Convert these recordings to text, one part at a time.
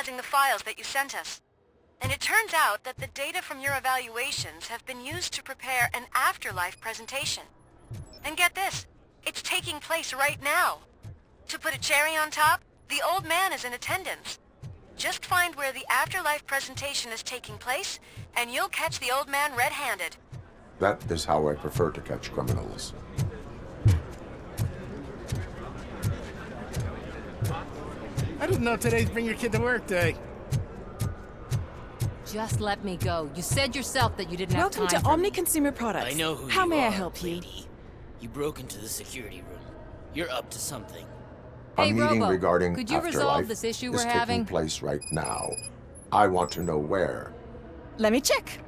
analyzing the files that you sent us. And it turns out that the data from your evaluations have been used to prepare an afterlife presentation. And get this, it's taking place right now. To put a cherry on top, the old man is in attendance. Just find where the afterlife presentation is taking place, and you'll catch the old man red-handed. That is how I prefer to catch criminals. I didn't know today's Bring Your Kid to Work Day. Just let me go. You said yourself that you didn't have time Welcome to for Omni me. Consumer Products. I know who How you may are, I help you? lady. You broke into the security room. You're up to something. A Hey, meeting Robo, regarding could you afterlife resolve this issue is we're having? taking place right now. I want to know where. Let me check.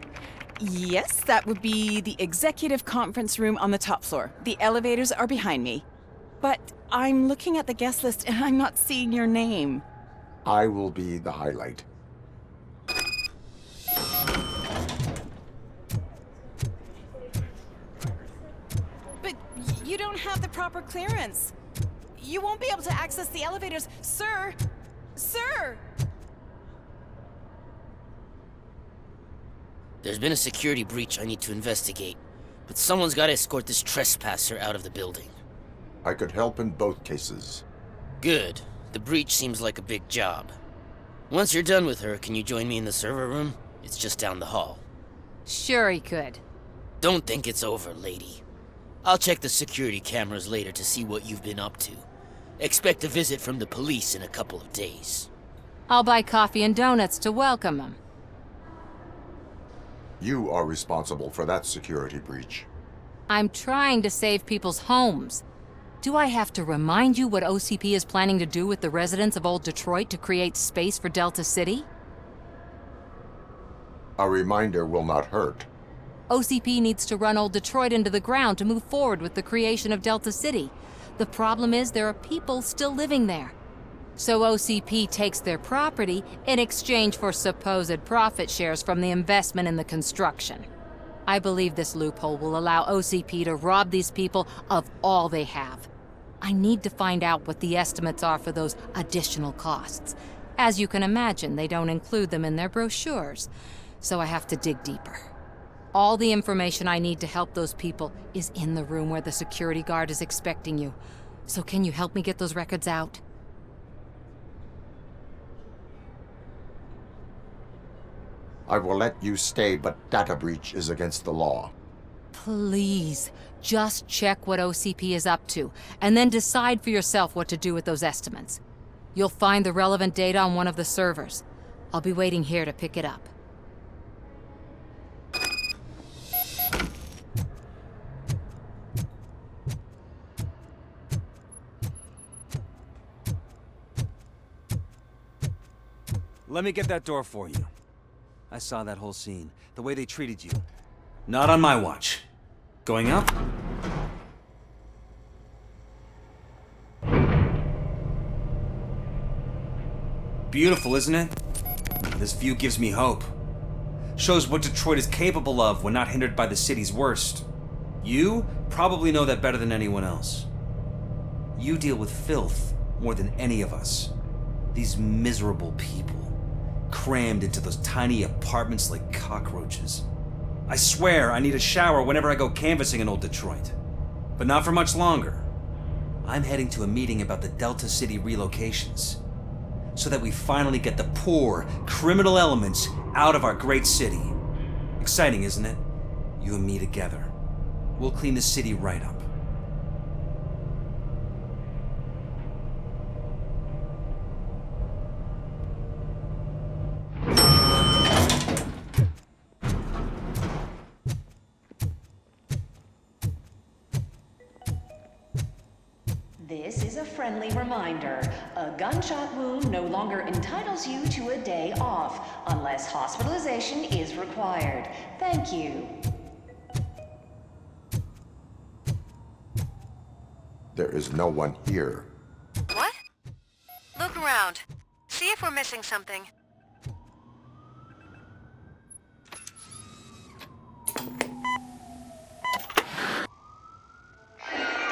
Yes, that would be the executive conference room on the top floor. The elevators are behind me. But I'm looking at the guest list and I'm not seeing your name. I will be the highlight. But you don't have the proper clearance. You won't be able to access the elevators. Sir! Sir! There's been a security breach I need to investigate, but someone's got to escort this trespasser out of the building. I could help in both cases. Good. The breach seems like a big job. Once you're done with her, can you join me in the server room? It's just down the hall. Sure he could. Don't think it's over, lady. I'll check the security cameras later to see what you've been up to. Expect a visit from the police in a couple of days. I'll buy coffee and donuts to welcome him. You are responsible for that security breach. I'm trying to save people's homes. Do I have to remind you what OCP is planning to do with the residents of Old Detroit to create space for Delta City? A reminder will not hurt. OCP needs to run Old Detroit into the ground to move forward with the creation of Delta City. The problem is there are people still living there. So OCP takes their property in exchange for supposed profit shares from the investment in the construction. I believe this loophole will allow OCP to rob these people of all they have. I need to find out what the estimates are for those additional costs. As you can imagine, they don't include them in their brochures, so I have to dig deeper. All the information I need to help those people is in the room where the security guard is expecting you. So can you help me get those records out? I will let you stay, but data breach is against the law. Please, just check what OCP is up to, and then decide for yourself what to do with those estimates. You'll find the relevant data on one of the servers. I'll be waiting here to pick it up. Let me get that door for you. I saw that whole scene. The way they treated you. Not on my watch. Going up? Beautiful, isn't it? This view gives me hope. Shows what Detroit is capable of when not hindered by the city's worst. You probably know that better than anyone else. You deal with filth more than any of us. These miserable people, crammed into those tiny apartments like cockroaches. I swear I need a shower whenever I go canvassing in Old Detroit. But not for much longer. I'm heading to a meeting about the Delta City relocations, so that we finally get the poor, criminal elements out of our great city. Exciting, isn't it? You and me together. We'll clean the city right up. This is a friendly reminder. A gunshot wound no longer entitles you to a day off, unless hospitalization is required. Thank you. There is no one here. What? Look around. See if we're missing something.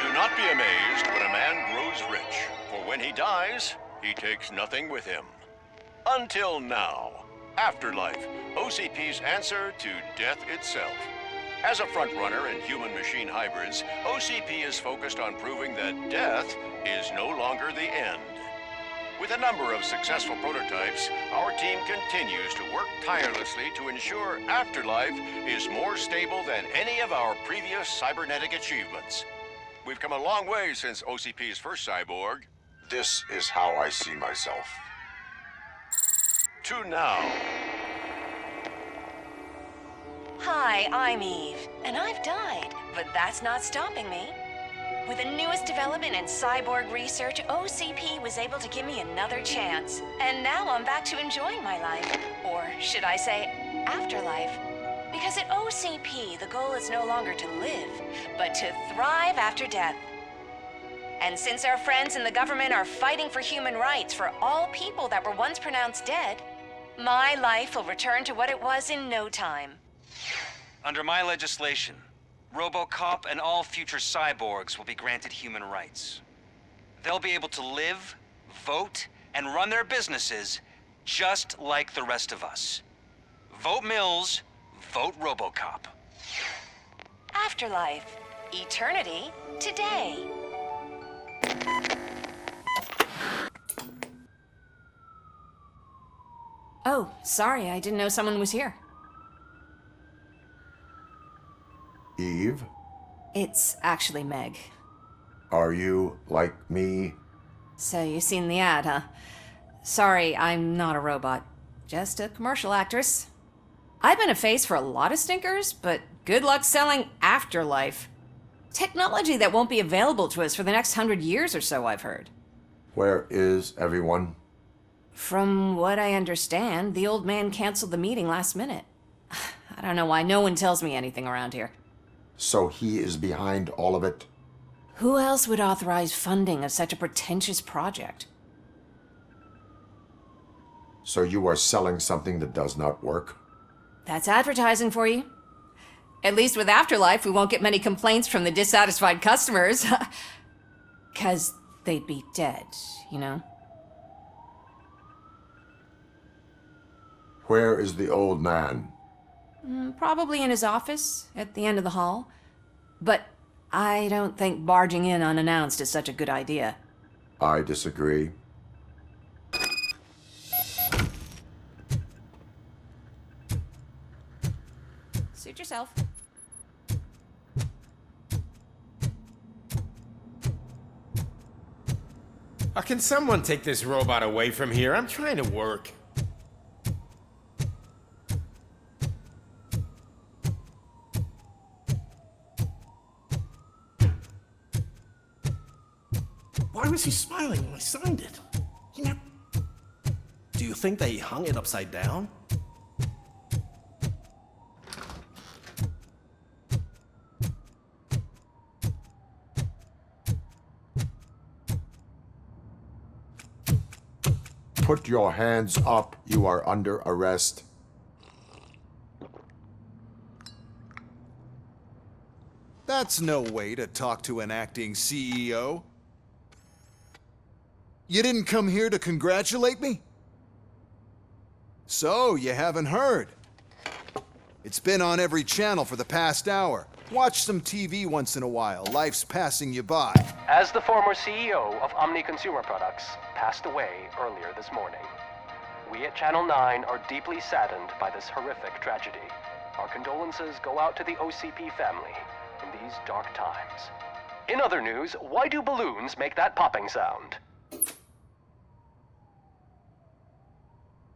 Do not be amazed when a man grows rich, for when he dies, he takes nothing with him. Until now. Afterlife, OCP's answer to death itself. As a frontrunner in human-machine hybrids, OCP is focused on proving that death is no longer the end. With a number of successful prototypes, our team continues to work tirelessly to ensure Afterlife is more stable than any of our previous cybernetic achievements. We've come a long way since OCP's first cyborg. This is how I see myself. To now. Hi, I'm Eve, and I've died, but that's not stopping me. With the newest development in cyborg research, OCP was able to give me another chance. And now I'm back to enjoying my life. Or should I say, afterlife. Because at OCP, the goal is no longer to live, but to thrive after death. And since our friends in the government are fighting for human rights for all people that were once pronounced dead, my life will return to what it was in no time. Under my legislation, RoboCop and all future cyborgs will be granted human rights. They'll be able to live, vote, and run their businesses just like the rest of us. Vote Mills, vote RoboCop. Afterlife. Eternity. Today. Oh, sorry, I didn't know someone was here. Eve, It's actually Meg. are you like me? So you've seen the ad, huh? Sorry, I'm not a robot. Just a commercial actress. I've been a face for a lot of stinkers, but good luck selling Afterlife. Technology that won't be available to us for the next 100 years or so, I've heard. Where is everyone? From what I understand, the old man canceled the meeting last minute. I don't know why no one tells me anything around here. So he is behind all of it? Who else would authorize funding of such a pretentious project? So you are selling something that does not work? That's advertising for you. At least with Afterlife, we won't get many complaints from the dissatisfied customers. 'Cause they'd be dead, you know? Where is the old man? Probably in his office, at the end of the hall. But I don't think barging in unannounced is such a good idea. I disagree. Suit yourself. Can someone take this robot away from here? I'm trying to work. Why was he smiling when I signed it? You know, do you think they hung it upside down? Put your hands up. You are under arrest. That's no way to talk to an acting CEO. You didn't come here to congratulate me? So, you haven't heard. It's been on every channel for the past hour. Watch some TV once in a while. Life's passing you by. As the former CEO of Omni Consumer Products passed away earlier this morning, we at Channel 9 are deeply saddened by this horrific tragedy. Our condolences go out to the OCP family in these dark times. In other news, why do balloons make that popping sound?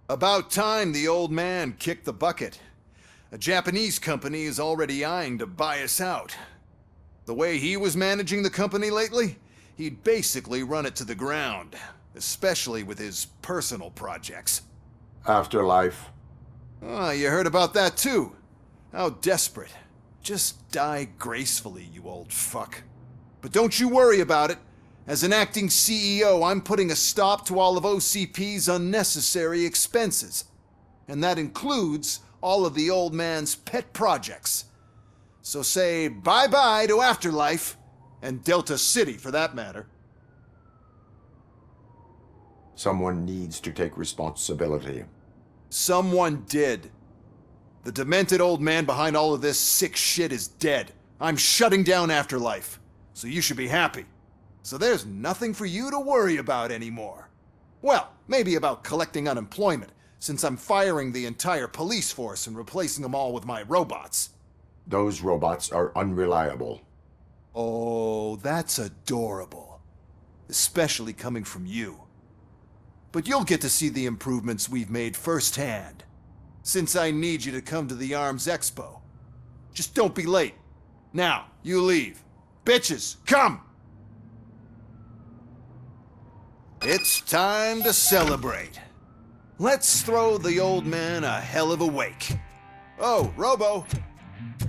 About time the old man kicked the bucket. A Japanese company is already eyeing to buy us out. The way he was managing the company lately, he'd basically run it to the ground, especially with his personal projects. Afterlife. Oh, you heard about that too. How desperate. Just die gracefully, you old fuck. But don't you worry about it. As an acting CEO, I'm putting a stop to all of OCP's unnecessary expenses. And that includes all of the old man's pet projects. So say bye-bye to Afterlife, and Delta City for that matter. Someone needs to take responsibility. Someone did. The demented old man behind all of this sick shit is dead. I'm shutting down Afterlife, so you should be happy. So there's nothing for you to worry about anymore. Well, maybe about collecting unemployment, since I'm firing the entire police force and replacing them all with my robots. Those robots are unreliable. Oh, that's adorable. Especially coming from you. But you'll get to see the improvements we've made firsthand. Since I need you to come to the ARMS Expo. Just don't be late. Now, you leave. Bitches, come! It's time to celebrate. Let's throw the old man a hell of a wake. Oh, Robo!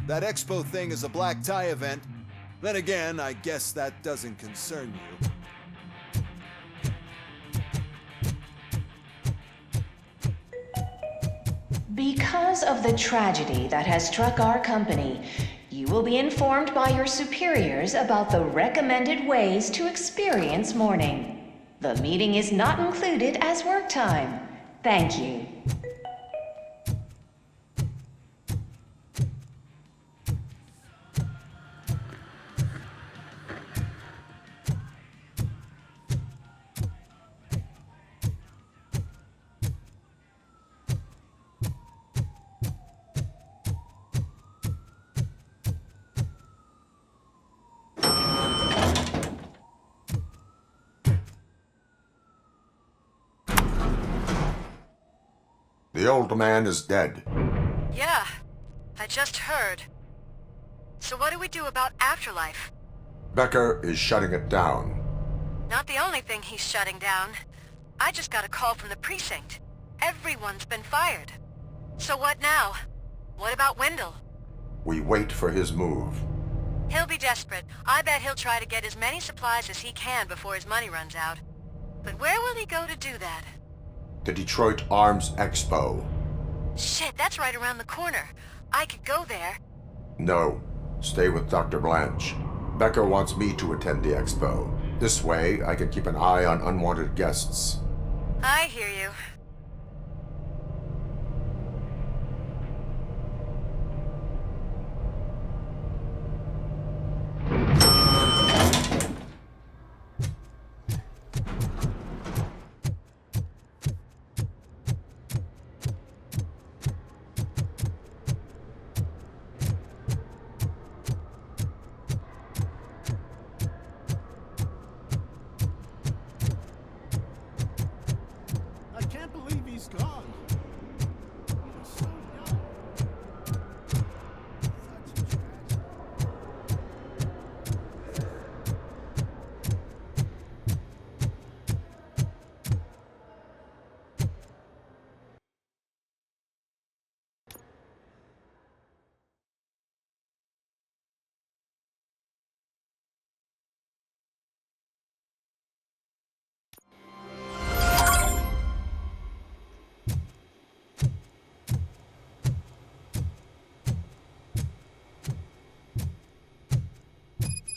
That expo thing is a black tie event. Then again, I guess that doesn't concern you. Because of the tragedy that has struck our company, you will be informed by your superiors about the recommended ways to experience mourning. The meeting is not included as work time. Thank you. The old man is dead. Yeah, I just heard. So what do we do about Afterlife? Becker is shutting it down. Not the only thing he's shutting down. I just got a call from the precinct. Everyone's been fired. So what now? What about Wendell? We wait for his move. He'll be desperate. I bet he'll try to get as many supplies as he can before his money runs out. But where will he go to do that? The Detroit Arms Expo. Shit, that's right around the corner. I could go there. No. Stay with Dr. Blanche. Becker wants me to attend the expo. This way, I can keep an eye on unwanted guests. I hear you. I can't believe he's gone. He was so young. Such a tragedy.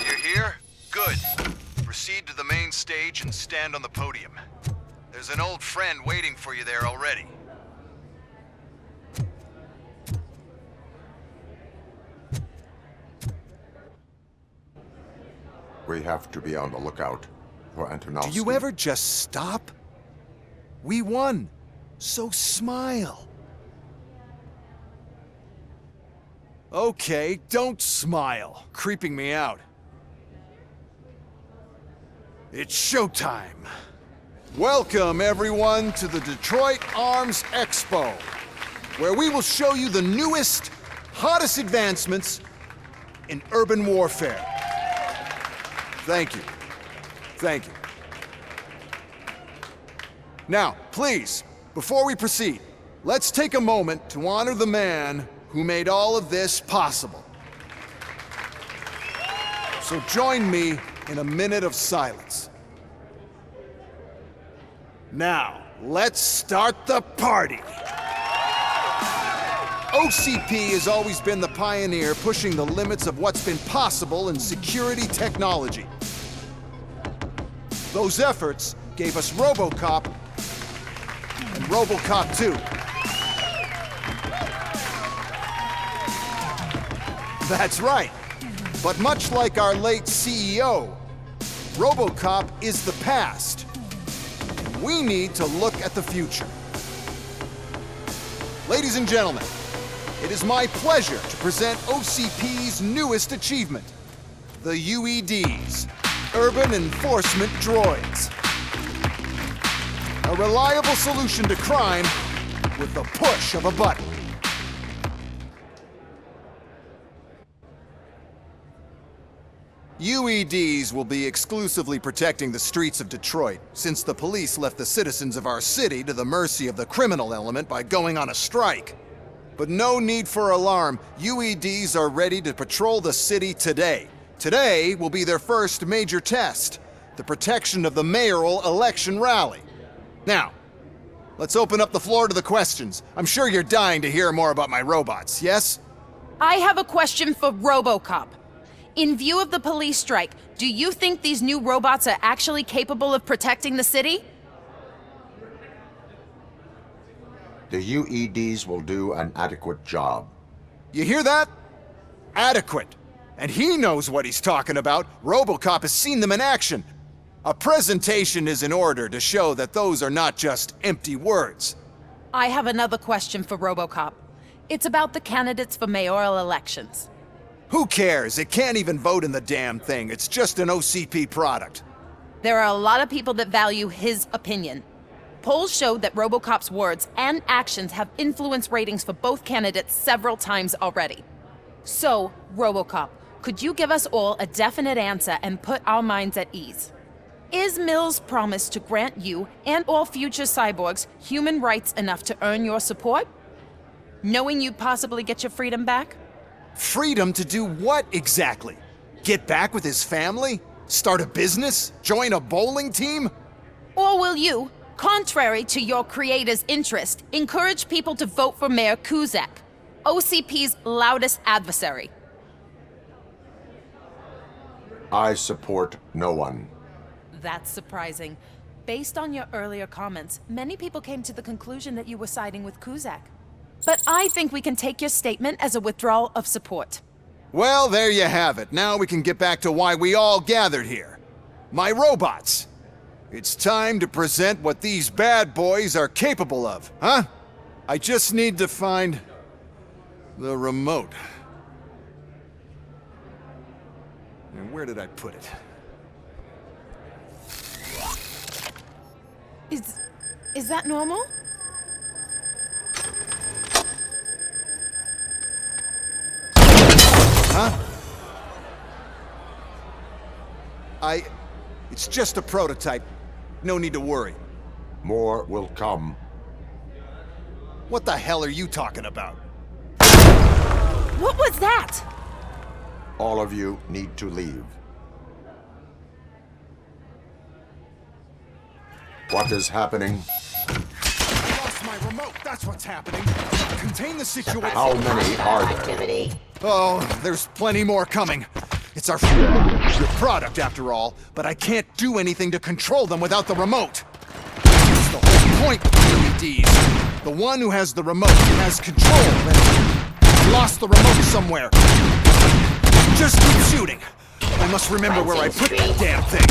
You're here? Good. Proceed to the main stage and stand on the podium. There's an old friend waiting for you there already. We have to be on the lookout for Antonowsky. Do you ever just stop? We won, so smile. Okay, don't smile. Creeping me out. It's showtime. Welcome, everyone, to the Detroit Arms Expo, where we will show you the newest, hottest advancements in urban warfare. Thank you. Thank you. Now, please, before we proceed, let's take a moment to honor the man who made all of this possible. So join me in a minute of silence. Now, let's start the party. OCP has always been the pioneer pushing the limits of what's been possible in security technology. Those efforts gave us RoboCop and RoboCop 2. That's right. But much like our late CEO, RoboCop is the past. We need to look at the future. Ladies and gentlemen, it is my pleasure to present OCP's newest achievement, the UEDs, Urban Enforcement Droids. A reliable solution to crime with the push of a button. UEDs will be exclusively protecting the streets of Detroit, since the police left the citizens of our city to the mercy of the criminal element by going on a strike. But no need for alarm, UEDs are ready to patrol the city today. Today will be their first major test, the protection of the mayoral election rally. Now, let's open up the floor to the questions. I'm sure you're dying to hear more about my robots, yes? I have a question for RoboCop. In view of the police strike, do you think these new robots are actually capable of protecting the city? The UEDs will do an adequate job. You hear that? Adequate. And he knows what he's talking about. RoboCop has seen them in action. A presentation is in order to show that those are not just empty words. I have another question for RoboCop. It's about the candidates for mayoral elections. Who cares? It can't even vote in the damn thing. It's just an OCP product. There are a lot of people that value his opinion. Polls show that RoboCop's words and actions have influenced ratings for both candidates several times already. So, RoboCop, could you give us all a definite answer and put our minds at ease? Is Mills' promise to grant you and all future cyborgs human rights enough to earn your support? Knowing you'd possibly get your freedom back? Freedom to do what exactly? Get back with his family? Start a business? Join a bowling team? Or will you, contrary to your creator's interest, encourage people to vote for Mayor Kuzak, OCP's loudest adversary? I support no one. That's surprising. Based on your earlier comments, many people came to the conclusion that you were siding with Kuzak. But I think we can take your statement as a withdrawal of support. Well, there you have it. Now we can get back to why we all gathered here. My robots. It's time to present what these bad boys are capable of, huh? I just need to find the remote. And where did I put it? Is that normal? Huh? It's just a prototype. No need to worry. More will come. What the hell are you talking about? What was that? All of you need to leave. What is happening? I lost my remote, that's what's happening. Contain the situation. How many are there? Oh, there's plenty more coming. It's our product, after all, but I can't do anything to control them without the remote. That's the whole point of UEDs. The one who has the remote has control, and lost the remote somewhere. Just keep shooting. I must remember where I put that damn thing.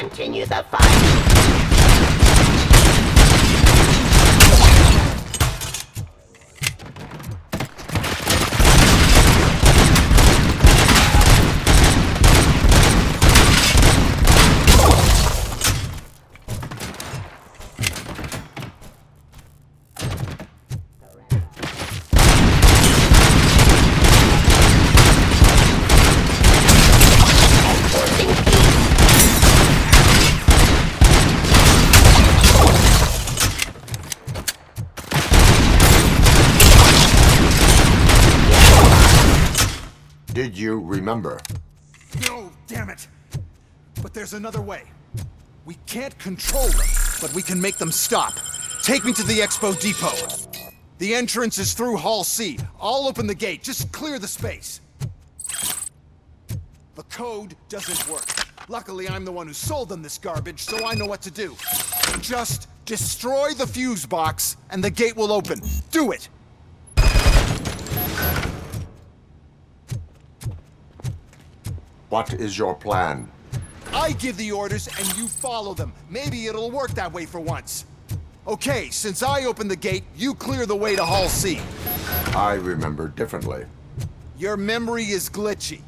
continue the fight. Did you remember? No, damn it. But there's another way. We can't control them, but we can make them stop. Take me to the Expo Depot. The entrance is through Hall C. I'll open the gate. Just clear the space. The code doesn't work. Luckily, I'm the one who sold them this garbage, so I know what to do. Just destroy the fuse box, and the gate will open. Do it! What is your plan? I give the orders and you follow them. Maybe it'll work that way for once. Okay, since I opened the gate, you clear the way to Hall C. I remember differently. Your memory is glitchy.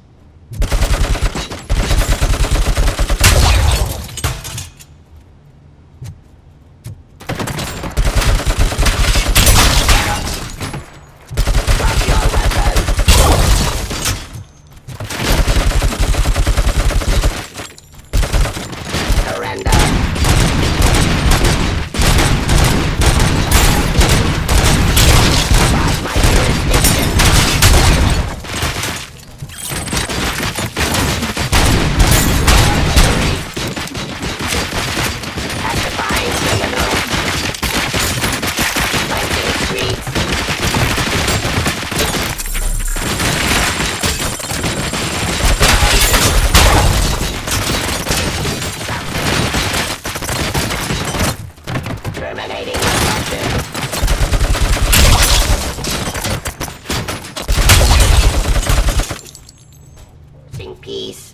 Peace.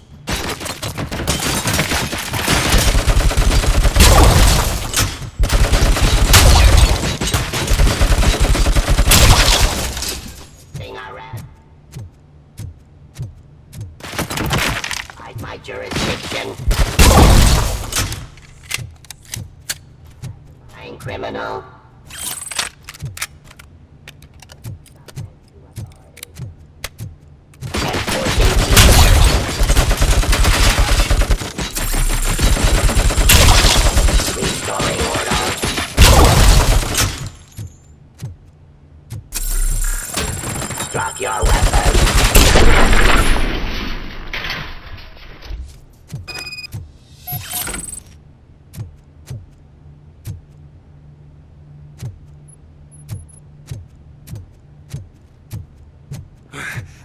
Thing I read. Hide my jurisdiction. I'm criminal. Drop your weapon.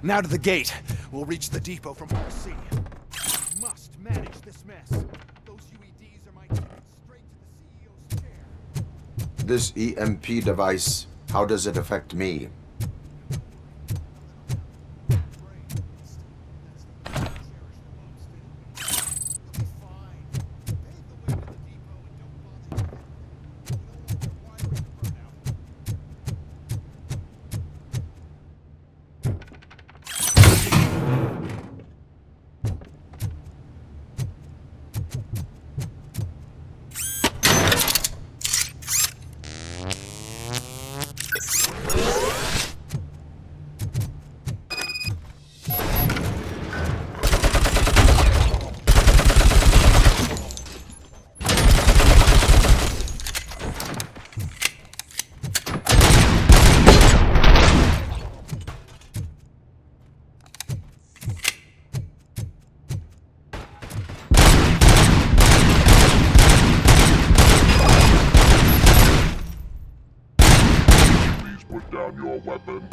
Now to the gate. We'll reach the depot from Hall C. We must manage this mess. Those UEDs are my ticket straight to the CEO's chair. This EMP device, how does it affect me? Put down your weapon.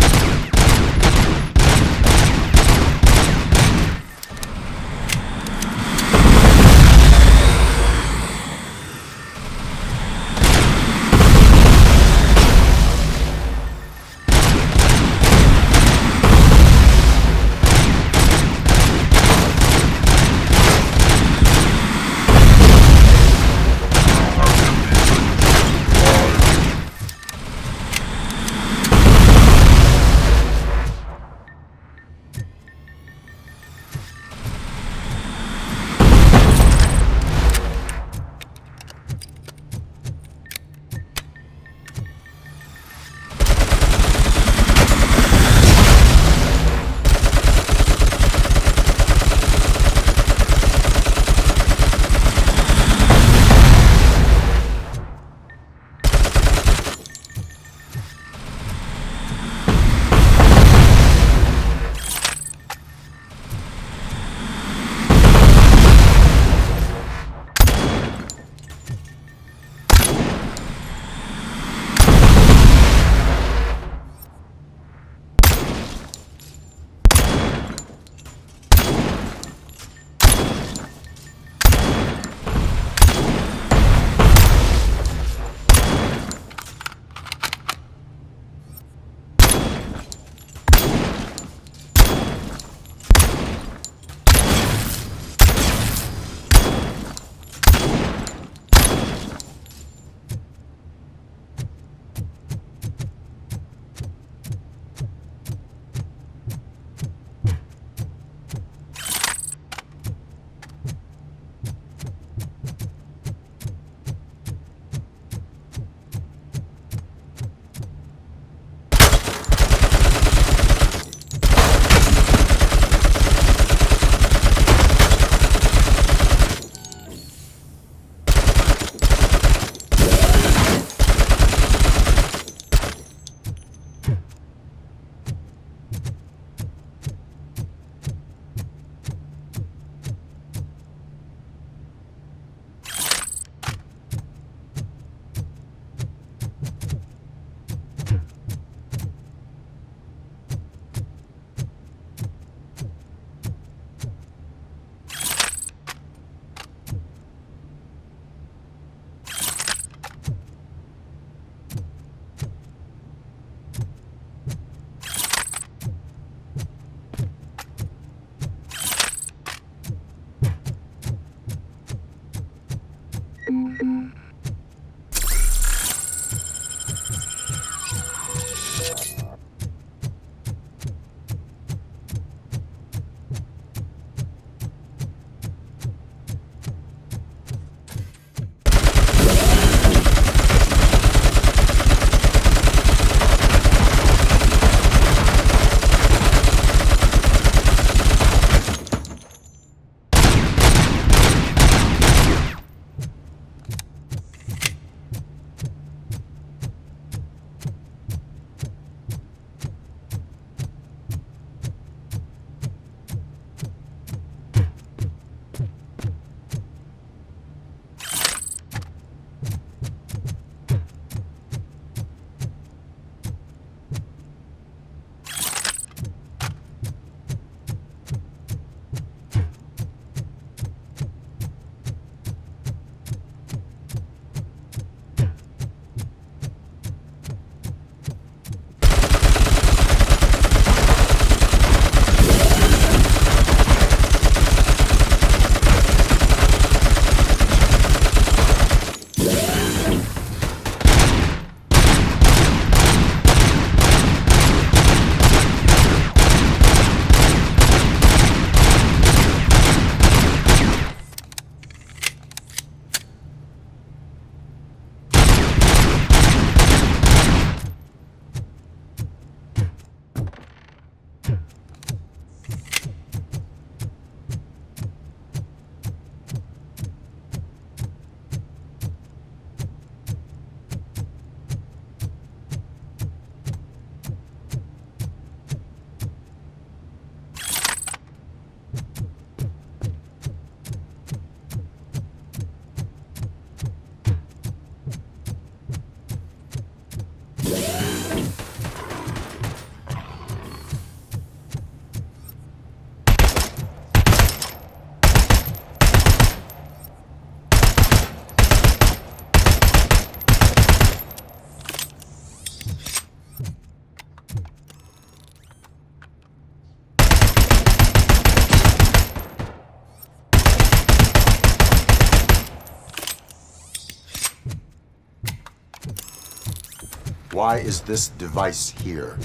Why is this device here?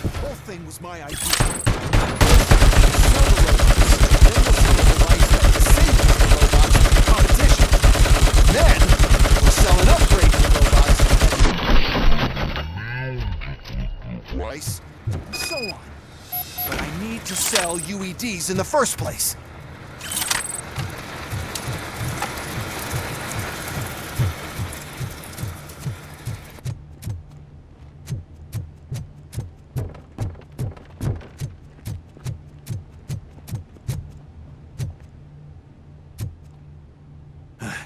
The whole thing was my idea. Sell the robots, then we'll sell the device that disables the robots to the competition. Then, we'll sell an upgrade to the robots. Price, and so on. But I need to sell UEDs in the first place.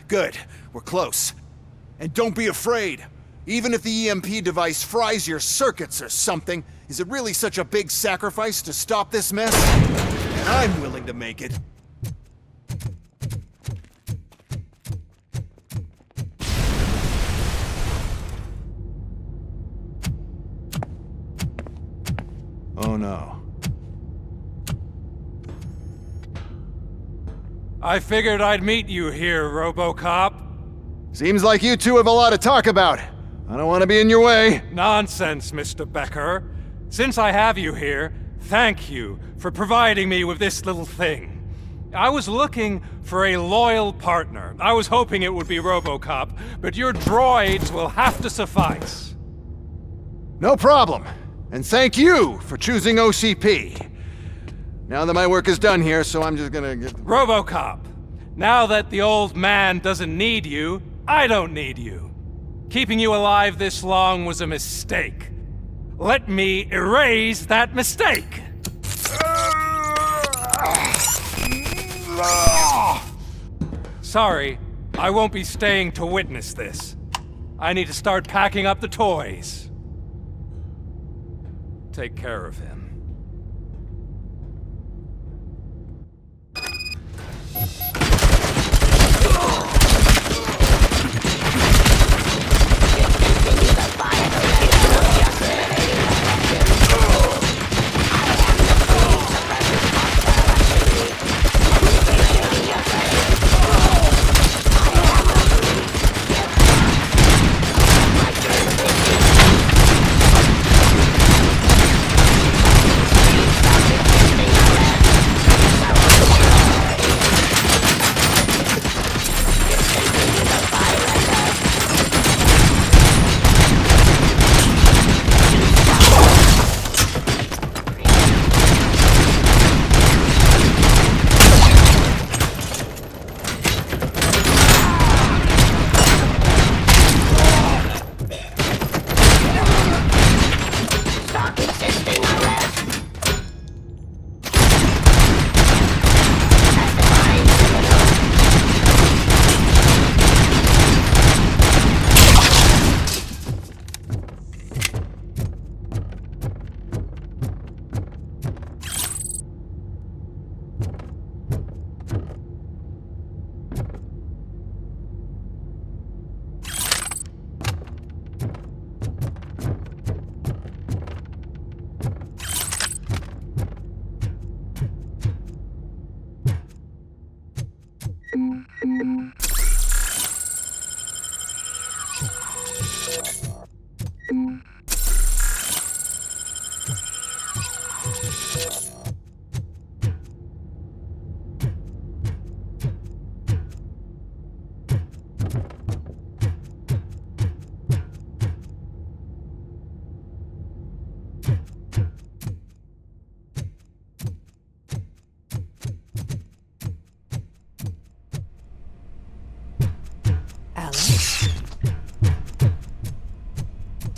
Good. We're close. And don't be afraid. Even if the EMP device fries your circuits or something, is it really such a big sacrifice to stop this mess? And I'm willing to make it. Oh no. I figured I'd meet you here, RoboCop. Seems like you two have a lot to talk about. I don't want to be in your way. Nonsense, Mr. Becker. Since I have you here, thank you for providing me with this little thing. I was looking for a loyal partner. I was hoping it would be RoboCop, but your droids will have to suffice. No problem. And thank you for choosing OCP. Now that my work is done here, so I'm just gonna get... RoboCop, now that the old man doesn't need you, I don't need you. Keeping you alive this long was a mistake. Let me erase that mistake! Sorry, I won't be staying to witness this. I need to start packing up the toys. Take care of him.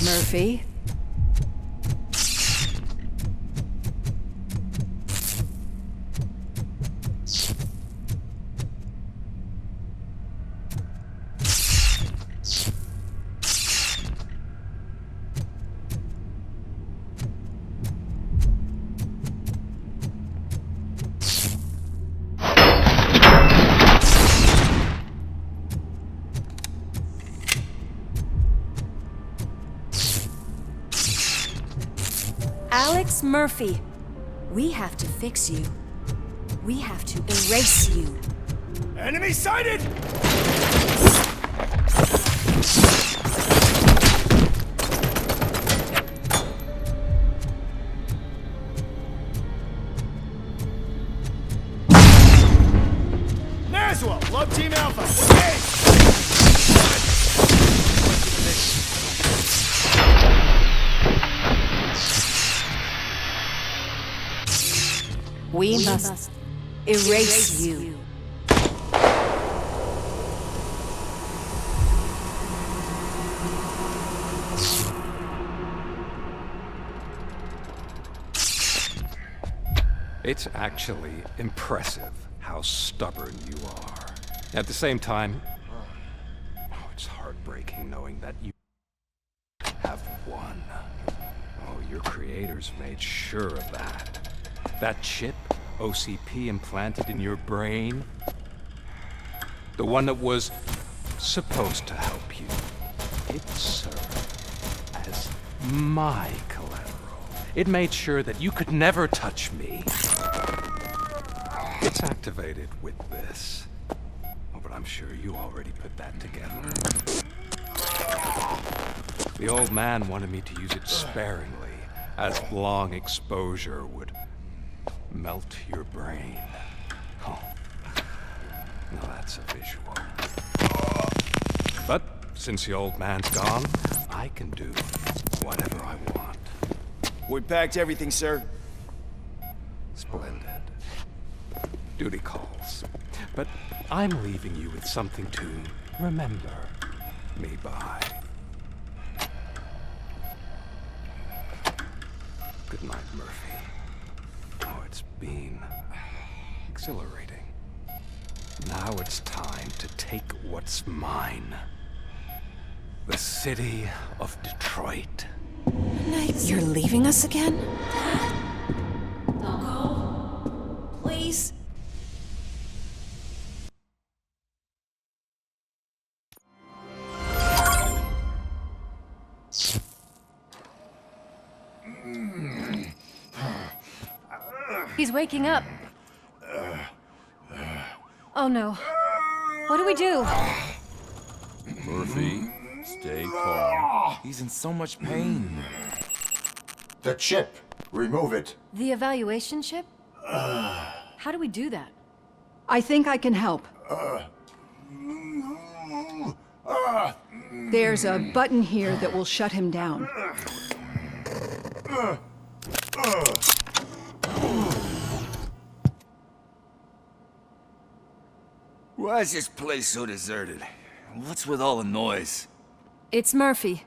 Murphy? Alex Murphy, we have to fix you. We have to erase you. Enemy sighted! Roswell, love Team Alpha. Engage! We must erase you. It's actually impressive how stubborn you are. At the same time, it's heartbreaking knowing that you have won. Oh, your creators made sure of that. That chip OCP implanted in your brain, the one that was supposed to help you, it served as my collateral. It made sure that you could never touch me. It's activated with this. Oh, but I'm sure you already put that together. The old man wanted me to use it sparingly, as long exposure would melt your brain. Oh, now that's a visual. But since the old man's gone, I can do whatever I want. We packed everything, sir. Splendid. Duty calls. But I'm leaving you with something to remember me by. Good night, Murphy. Oh, it's been exhilarating. Now it's time to take what's mine. The city of Detroit. You're leaving us again? Don't go. Please. He's waking up. Oh no. What do we do? Murphy, stay calm. He's in so much pain. The chip. Remove it. The evaluation chip? How do we do that? I think I can help. There's a button here that will shut him down. Why is this place so deserted? What's with all the noise? It's Murphy.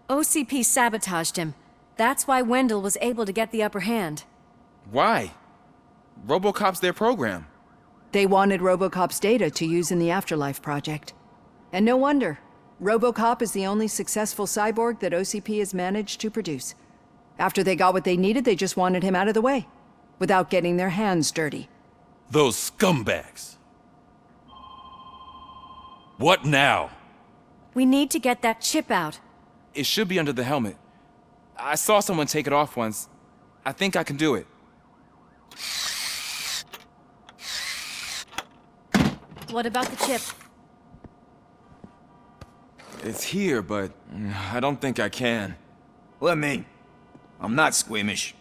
OCP sabotaged him. That's why Wendell was able to get the upper hand. Why? RoboCop's their program. They wanted RoboCop's data to use in the Afterlife project. And no wonder. RoboCop is the only successful cyborg that OCP has managed to produce. After they got what they needed, they just wanted him out of the way, without getting their hands dirty. Those scumbags. What now? We need to get that chip out. It should be under the helmet. I saw someone take it off once. I think I can do it. What about the chip? It's here, but I don't think I can. Let me. I'm not squeamish.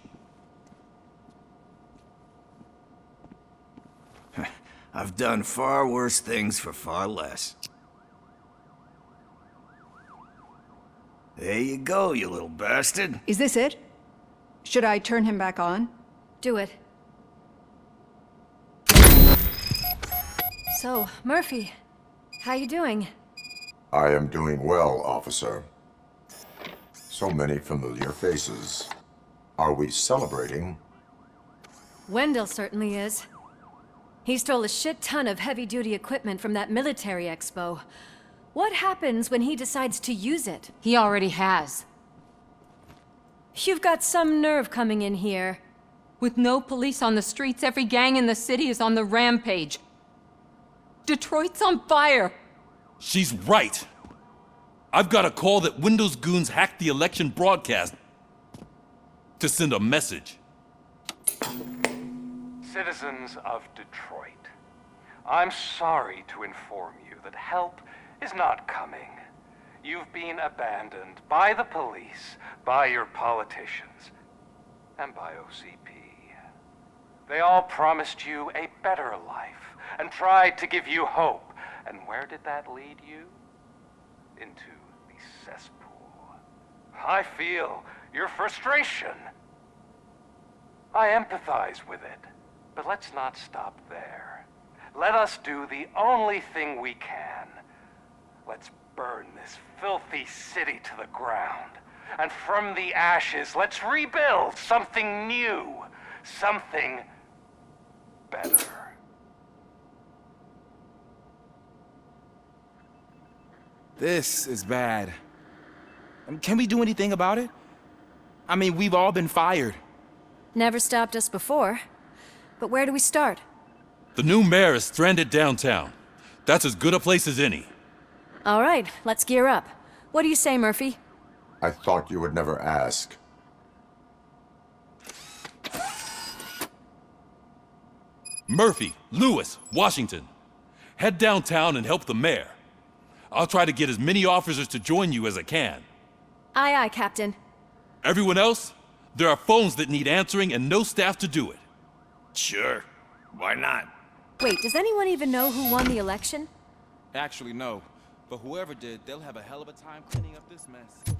I've done far worse things for far less. There you go, you little bastard. Is this it? Should I turn him back on? Do it. So, Murphy, how you doing? I am doing well, officer. So many familiar faces. Are we celebrating? Wendell certainly is. He stole a shit ton of heavy-duty equipment from that military expo. What happens when he decides to use it? He already has. You've got some nerve coming in here. With no police on the streets, every gang in the city is on the rampage. Detroit's on fire! She's right! I've got a call that Windows goons hacked the election broadcast to send a message. Citizens of Detroit, I'm sorry to inform you that help is not coming. You've been abandoned by the police, by your politicians, and by OCP. They all promised you a better life and tried to give you hope. And where did that lead you? Into the cesspool. I feel your frustration. I empathize with it. But let's not stop there. Let us do the only thing we can. Let's burn this filthy city to the ground. And from the ashes, let's rebuild something new. Something better. This is bad. Can we do anything about it? I mean, we've all been fired. Never stopped us before. But where do we start? The new mayor is stranded downtown. That's as good a place as any. All right, let's gear up. What do you say, Murphy? I thought you would never ask. Murphy, Lewis, Washington. Head downtown and help the mayor. I'll try to get as many officers to join you as I can. Aye, aye, Captain. Everyone else? There are phones that need answering and no staff to do it. Sure. Why not? Wait, does anyone even know who won the election? Actually, no. But whoever did, they'll have a hell of a time cleaning up this mess.